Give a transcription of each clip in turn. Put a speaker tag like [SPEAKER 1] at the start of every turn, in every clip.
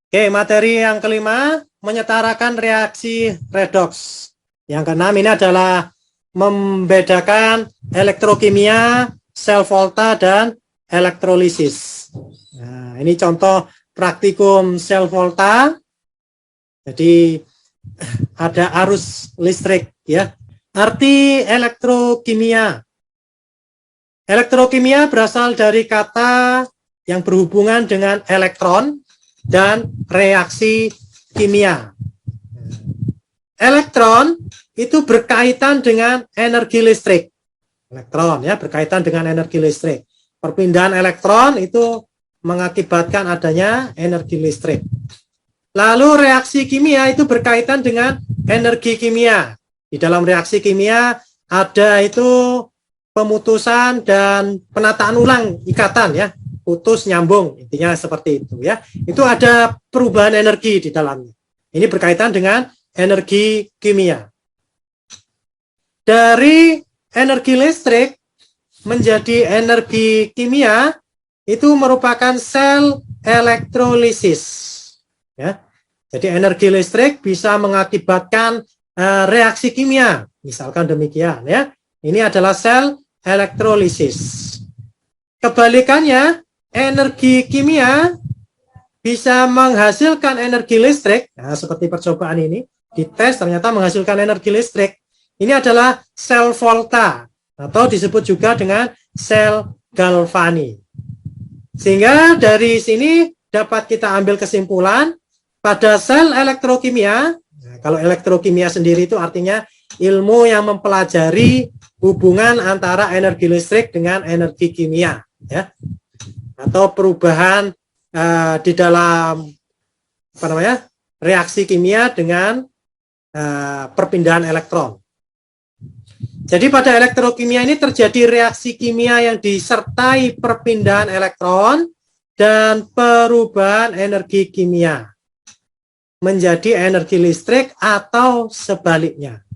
[SPEAKER 1] Oke, materi yang kelima, menyetarakan reaksi redox. Yang keenam ini adalah membedakan elektrokimia, sel volta, dan elektrolisis. Nah, ini contoh praktikum sel volta. Jadi ada arus listrik, ya. Arti elektrokimia. Elektrokimia berasal dari kata yang berhubungan dengan elektron dan reaksi kimia. Elektron itu berkaitan dengan energi listrik. Elektron ya berkaitan dengan energi listrik. Perpindahan elektron itu mengakibatkan adanya energi listrik. Lalu reaksi kimia itu berkaitan dengan energi kimia. Di dalam reaksi kimia ada itu pemutusan dan penataan ulang ikatan ya. Putus nyambung, intinya seperti itu ya. Itu ada perubahan energi di dalamnya. Ini berkaitan dengan energi kimia. Dari energi listrik menjadi energi kimia itu merupakan sel elektrolisis. Ya. Jadi energi listrik bisa mengakibatkan reaksi kimia, misalkan demikian ya. Ini adalah sel elektrolisis. Kebalikannya, energi kimia bisa menghasilkan energi listrik. Nah, seperti percobaan ini, dites ternyata menghasilkan energi listrik. Ini adalah sel volta atau disebut juga dengan sel Galvani. Sehingga dari sini dapat kita ambil kesimpulan pada sel elektrokimia. Nah, kalau elektrokimia sendiri itu artinya ilmu yang mempelajari hubungan antara energi listrik dengan energi kimia, ya, atau perubahan di dalam reaksi kimia dengan perpindahan elektron. Jadi pada elektrokimia ini terjadi reaksi kimia yang disertai perpindahan elektron dan perubahan energi kimia menjadi energi listrik atau sebaliknya.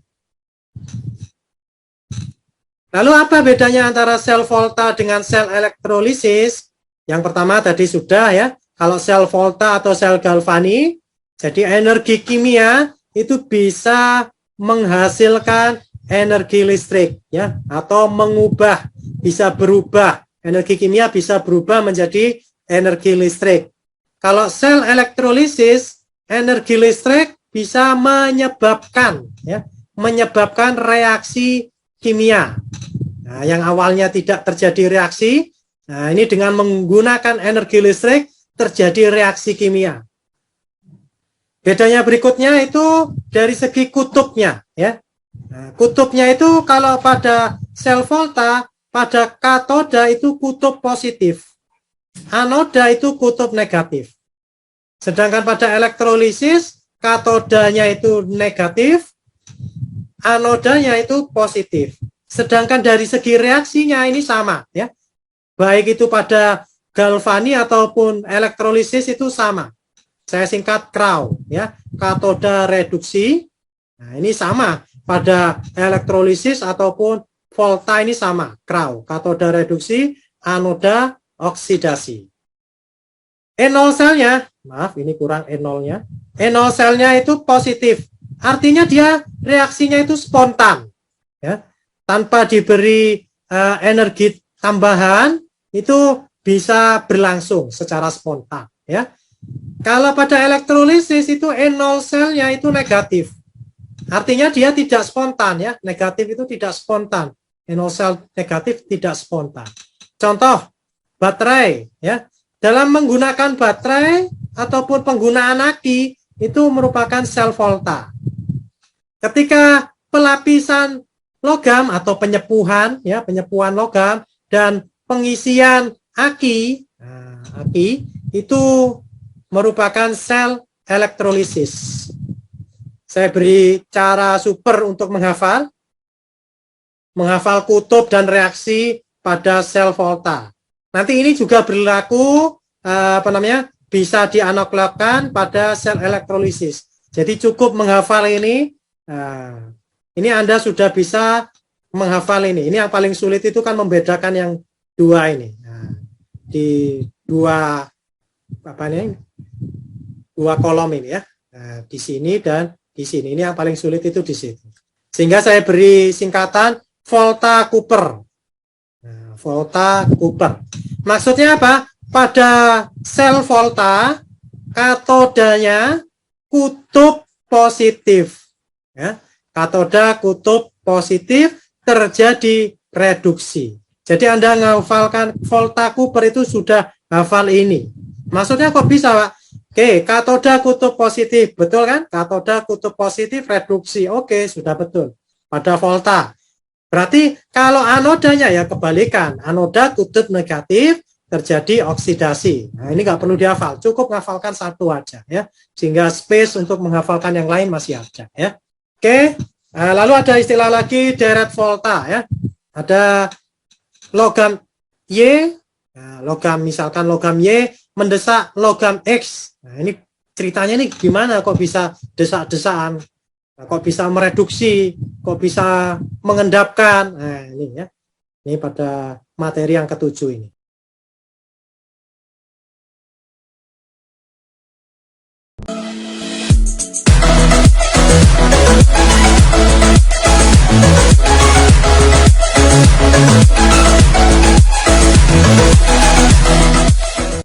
[SPEAKER 1] Lalu apa bedanya antara sel volta dengan sel elektrolisis? Yang pertama tadi sudah ya, kalau sel volta atau sel Galvani, jadi energi kimia itu bisa menghasilkan energi listrik ya, atau mengubah, bisa berubah, energi kimia bisa berubah menjadi energi listrik. Kalau sel elektrolisis, energi listrik bisa menyebabkan reaksi kimia. Nah, yang awalnya tidak terjadi reaksi, nah ini dengan menggunakan energi listrik terjadi reaksi kimia. Bedanya berikutnya itu dari segi kutubnya ya. Nah, kutubnya itu kalau pada sel volta, pada katoda itu kutub positif, anoda itu kutub negatif. Sedangkan pada elektrolisis, katodanya itu negatif, anodanya itu positif. Sedangkan dari segi reaksinya ini sama ya. Baik itu pada Galvani ataupun elektrolisis itu sama. Saya singkat CRAW ya, katoda reduksi. Nah, ini sama pada elektrolisis ataupun volta ini sama, CRAW, katoda reduksi, anoda oksidasi. E0 selnya, maaf ini kurang E0-nya. E0 selnya itu positif. Artinya dia reaksinya itu spontan ya. Tanpa diberi energi tambahan itu bisa berlangsung secara spontan ya. Kalau pada elektrolisis itu E0 selnya itu negatif. Artinya dia tidak spontan ya. Negatif itu tidak spontan. E0 sel negatif tidak spontan. Contoh baterai ya. Dalam menggunakan baterai ataupun penggunaan aki itu merupakan sel volta. Ketika pelapisan logam atau penyepuhan ya, penyepuhan logam dan pengisian aki, aki itu merupakan sel elektrolisis. Saya beri cara super untuk menghafal kutub dan reaksi pada sel volta. Nanti ini juga berlaku bisa dianalogkan pada sel elektrolisis. Jadi cukup menghafal ini. Ini Anda sudah bisa menghafal ini. Ini yang paling sulit itu kan membedakan yang dua ini. Nah, di dua dua kolom ini ya. Nah, di sini dan di sini. Ini yang paling sulit itu di situ. Sehingga saya beri singkatan volta Cooper. Nah, volta Cooper. Maksudnya apa? Pada sel volta, katodanya kutub positif. Ya, katoda kutub positif, terjadi reduksi. Jadi Anda menghafalkan volta Cooper itu sudah hafal ini. Maksudnya kok bisa, Pak? Oke, katoda kutub positif, betul kan? Katoda kutub positif reduksi, oke, sudah betul. Pada volta. Berarti kalau anodanya ya kebalikan. Anoda kutub negatif terjadi oksidasi. Nah, ini nggak perlu dihafal, cukup menghafalkan satu aja ya. Sehingga space untuk menghafalkan yang lain masih ada ya. Oke, lalu ada istilah lagi deret volta ya. Ada logam Y, nah, misalkan logam Y mendesak logam X. Nah, ini ceritanya nih gimana kok bisa desak-desakan, nah, kok bisa mereduksi, kok bisa mengendapkan. Nah, ini ya. Ini pada materi yang ketujuh ini.